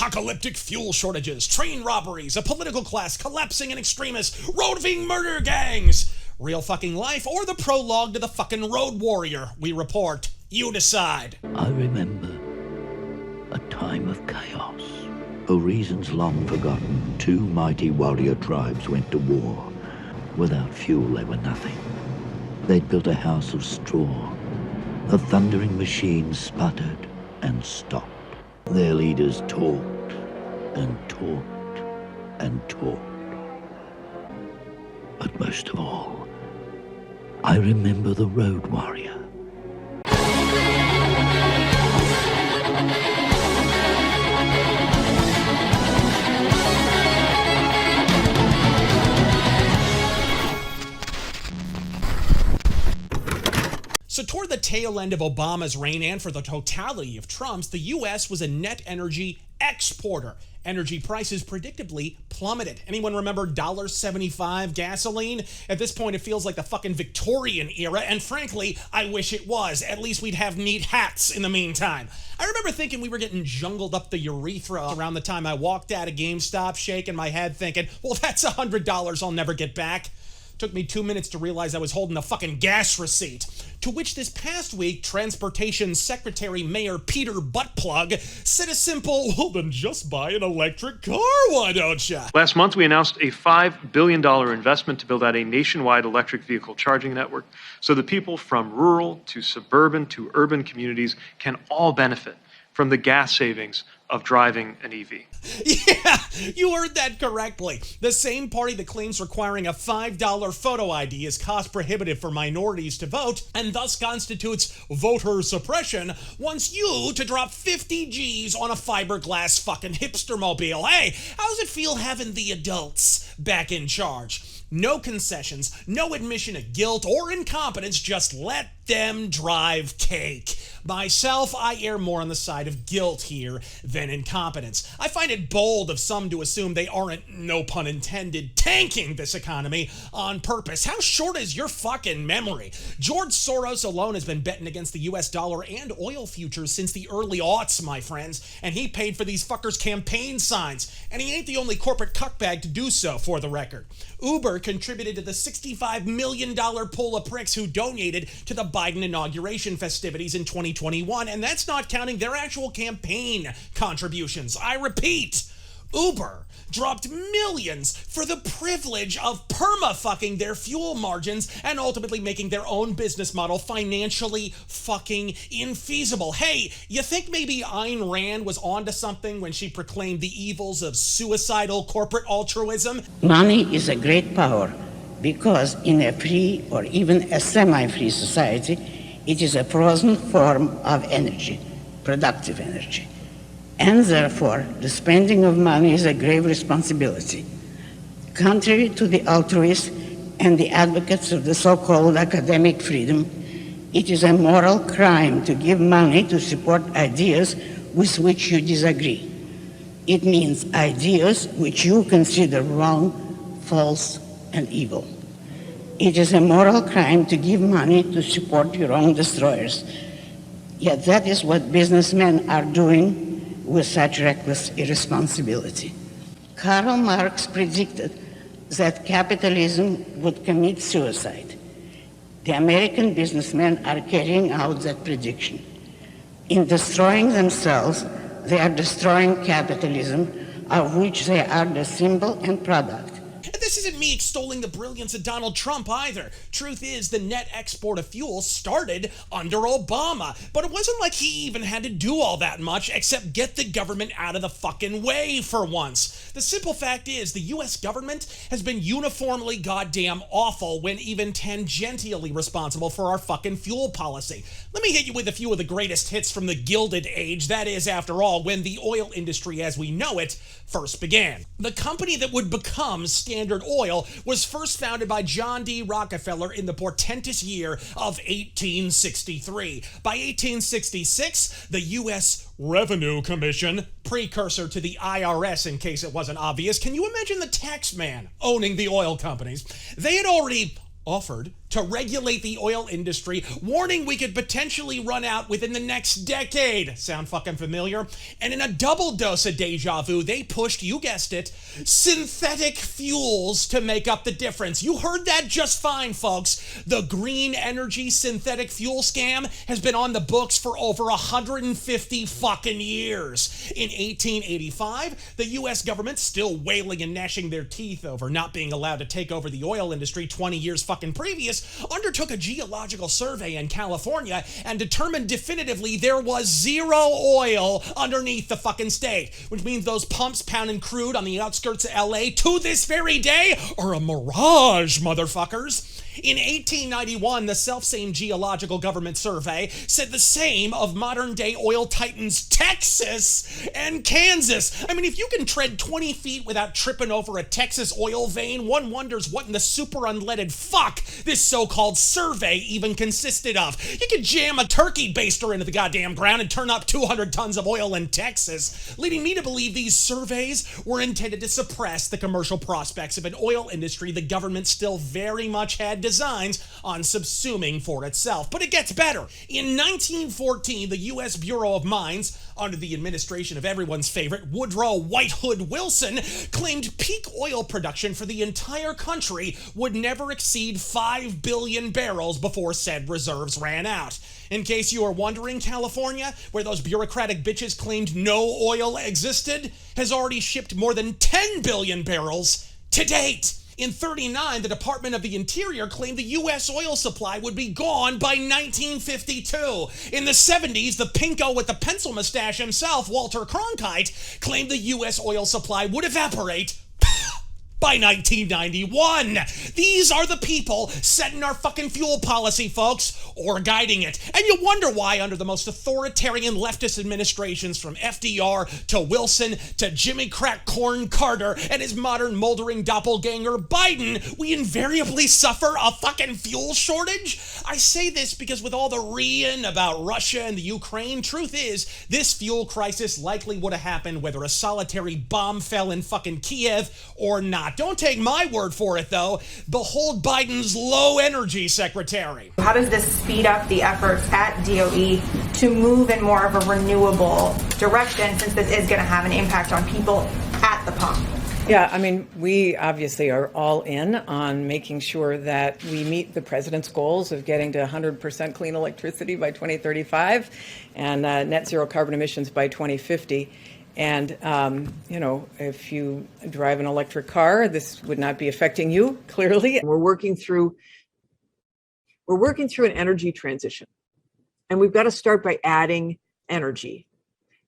apocalyptic fuel shortages, train robberies, a political class collapsing in extremists, roving murder gangs. Real fucking life or the prologue to the fucking Road Warrior? We report. You decide. I remember a time of chaos. For reasons long forgotten, two mighty warrior tribes went to war. Without fuel, they were nothing. They'd built a house of straw. The thundering machine sputtered and stopped. Their leaders talked and talked and talked. But most of all, I remember the Road Warrior. So toward the tail end of Obama's reign and for the totality of Trump's, the U.S. was a net energy exporter. Energy prices predictably plummeted. Anyone remember $1.75 gasoline? At this point, it feels like the fucking Victorian era, and frankly, I wish it was. At least we'd have neat hats in the meantime. I remember thinking we were getting jungled up the urethra around the time I walked out of GameStop, shaking my head thinking, well, that's $100 I'll never get back. Took me 2 minutes to realize I was holding a fucking gas receipt. To which this past week, Transportation Secretary Mayor Peter Buttplug said a simple, well then just buy an electric car, why don't ya? Last month we announced a $5 billion investment to build out a nationwide electric vehicle charging network so that people from rural to suburban to urban communities can all benefit from the gas savings of driving an EV. Yeah, you heard that correctly. The same party that claims requiring a $5 photo ID is cost prohibitive for minorities to vote and thus constitutes voter suppression wants you to drop 50 G's on a fiberglass fucking hipster mobile. Hey, how's it feel having the adults back in charge? No concessions, no admission of guilt or incompetence, just let them drive cake. Myself, I err more on the side of guilt here than incompetence. I find it bold of some to assume they aren't, no pun intended, tanking this economy on purpose. How short is your fucking memory? George Soros alone has been betting against the US dollar and oil futures since the early aughts, my friends, and he paid for these fuckers' campaign signs, and he ain't the only corporate cuckbag to do so, for the record. Uber contributed to the $65 million pool of pricks who donated to the Biden inauguration festivities in 2021, and that's not counting their actual campaign contributions. I repeat, Uber dropped millions for the privilege of perma-fucking their fuel margins and ultimately making their own business model financially fucking infeasible. Hey, you think maybe Ayn Rand was onto something when she proclaimed the evils of suicidal corporate altruism? Money is a great power because in a free or even a semi-free society, it is a frozen form of energy, productive energy. And therefore, the spending of money is a grave responsibility. Contrary to the altruists and the advocates of the so-called academic freedom, it is a moral crime to give money to support ideas with which you disagree. It means ideas which you consider wrong, false, and evil. It is a moral crime to give money to support your own destroyers. Yet that is what businessmen are doing with such reckless irresponsibility. Karl Marx predicted that capitalism would commit suicide. The American businessmen are carrying out that prediction. In destroying themselves, they are destroying capitalism, of which they are the symbol and product. This isn't me extolling the brilliance of Donald Trump either. Truth is, the net export of fuel started under Obama, but it wasn't like he even had to do all that much except get the government out of the fucking way for once. The simple fact is, the US government has been uniformly goddamn awful when even tangentially responsible for our fucking fuel policy. Let me hit you with a few of the greatest hits from the Gilded Age, that is, after all, when the oil industry as we know it first began. The company that would become Standard Oil was first founded by John D. Rockefeller in the portentous year of 1863. By 1866, the U.S. Revenue Commission, precursor to the IRS in case it wasn't obvious, can you imagine the tax man owning the oil companies? They had already offered to regulate the oil industry, warning we could potentially run out within the next decade. Sound fucking familiar? And in a double dose of deja vu, they pushed, you guessed it, synthetic fuels to make up the difference. You heard that just fine, folks. The green energy synthetic fuel scam has been on the books for over 150 fucking years. In 1885, the US government, still wailing and gnashing their teeth over not being allowed to take over the oil industry 20 years fucking previous, undertook a geological survey in California and determined definitively there was zero oil underneath the fucking state, which means those pumps pounding crude on the outskirts of LA to this very day are a mirage, motherfuckers. In 1891, the selfsame geological government survey said the same of modern-day oil titans Texas and Kansas. I mean, if you can tread 20 feet without tripping over a Texas oil vein, one wonders what in the super unleaded fuck this so-called survey even consisted of. You could jam a turkey baster into the goddamn ground and turn up 200 tons of oil in Texas, leading me to believe these surveys were intended to suppress the commercial prospects of an oil industry the government still very much had designs on subsuming for itself. But it gets better. In 1914, the U.S. Bureau of Mines, under the administration of everyone's favorite Woodrow White Hood Wilson, claimed peak oil production for the entire country would never exceed 5 billion barrels before said reserves ran out. In case you are wondering, California, where those bureaucratic bitches claimed no oil existed, has already shipped more than 10 billion barrels to date. In 1939, the Department of the Interior claimed the U.S. oil supply would be gone by 1952. In the 1970s, the pinko with the pencil mustache himself, Walter Cronkite, claimed the U.S. oil supply would evaporate by 1991. These are the people setting our fucking fuel policy, folks, or guiding it. And you wonder why, under the most authoritarian leftist administrations from FDR to Wilson to Jimmy Crack Corn Carter and his modern moldering doppelganger Biden, we invariably suffer a fucking fuel shortage. I say this because with all the reeing about Russia and the Ukraine, truth is, this fuel crisis likely would have happened whether a solitary bomb fell in fucking Kiev or not. Don't take my word for it, though. Behold Biden's low energy secretary. How does this speed up the efforts at DOE to move in more of a renewable direction, since this is going to have an impact on people at the pump? Yeah, I mean, we obviously are all in on making sure that we meet the president's goals of getting to 100% clean electricity by 2035 and net zero carbon emissions by 2050. And, you know, if you drive an electric car, this would not be affecting you, clearly. We're working through an energy transition, and we've got to start by adding energy.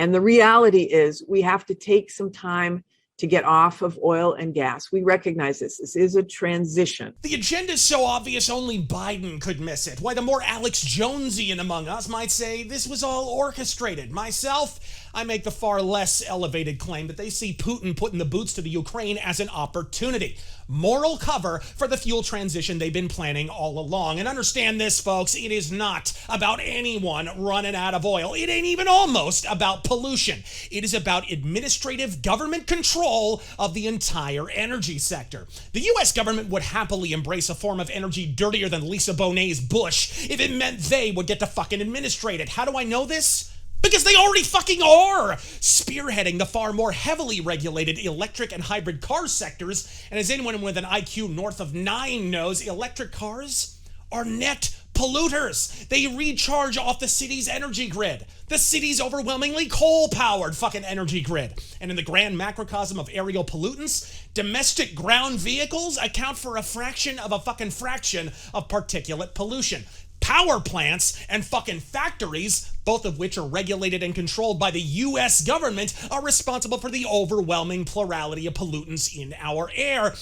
And the reality is we have to take some time to get off of oil and gas. We recognize this. This is a transition. The agenda is so obvious only Biden could miss it. Why, the more Alex Jonesian among us might say this was all orchestrated. Myself, I make the far less elevated claim that they see Putin putting the boots to the Ukraine as an opportunity. Moral cover for the fuel transition they've been planning all along. And understand this, folks, it is not about anyone running out of oil. It ain't even almost about pollution. It is about administrative government control of the entire energy sector. The U.S. government would happily embrace a form of energy dirtier than Lisa Bonet's Bush if it meant they would get to fucking administrate it. How do I know this? Because they already fucking are! Spearheading the far more heavily regulated electric and hybrid car sectors, and as anyone with an IQ north of 9 knows, electric cars are net polluters. They recharge off the city's energy grid. The city's overwhelmingly coal-powered fucking energy grid. And in the grand macrocosm of aerial pollutants, domestic ground vehicles account for a fraction of of particulate pollution. Power plants and fucking factories, both of which are regulated and controlled by the U.S. government, are responsible for the overwhelming plurality of pollutants in our air.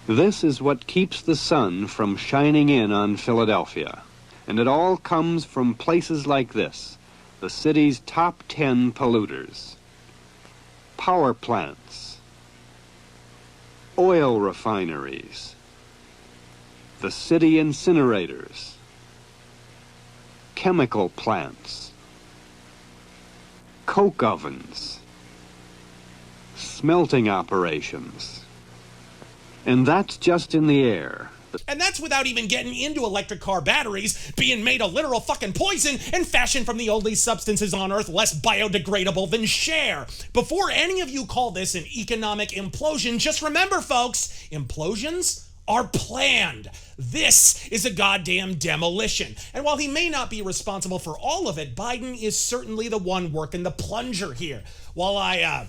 This is what keeps the sun from shining in on Philadelphia. And it all comes from places like this, the city's top 10 polluters. Power plants, oil refineries, the city incinerators, chemical plants, coke ovens, smelting operations. And that's just in the air. And that's without even getting into electric car batteries being made a literal fucking poison and fashioned from the only substances on Earth less biodegradable than share. Before any of you call this an economic implosion, just remember, folks, implosions are planned. This is a goddamn demolition. And while he may not be responsible for all of it, Biden is certainly the one working the plunger here. While I,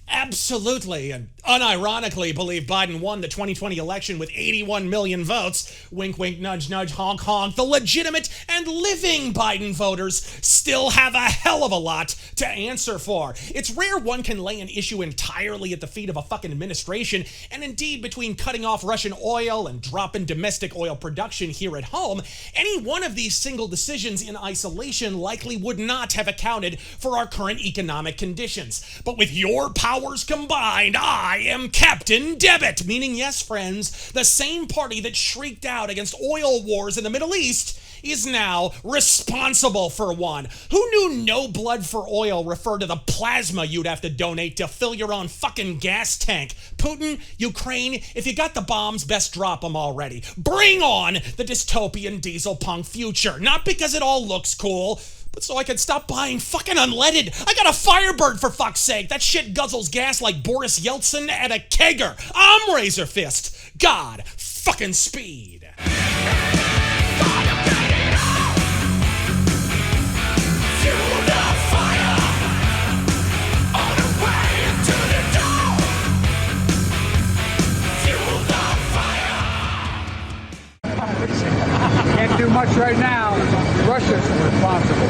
absolutely and unironically believe Biden won the 2020 election with 81 million votes, wink wink nudge nudge honk honk, the legitimate and living Biden voters still have a hell of a lot to answer for. It's rare one can lay an issue entirely at the feet of a fucking administration, and indeed between cutting off Russian oil and dropping domestic oil production here at home, any one of these single decisions in isolation likely would not have accounted for our current economic conditions. But with your powers combined, I am Captain Debit, meaning, yes, friends, the same party that shrieked out against oil wars in the Middle East is now responsible for one. Who knew no blood for oil referred to the plasma you'd have to donate to fill your own fucking gas tank? Putin, Ukraine, if you got the bombs, best drop them already. Bring on the dystopian diesel punk future. Not because it all looks cool, but so I could stop buying fucking unleaded. I got a Firebird, for fuck's sake. That shit guzzles gas like Boris Yeltsin at a kegger. I'm Razor Fist. God fucking speed. Can't do much right now. Russia's responsible.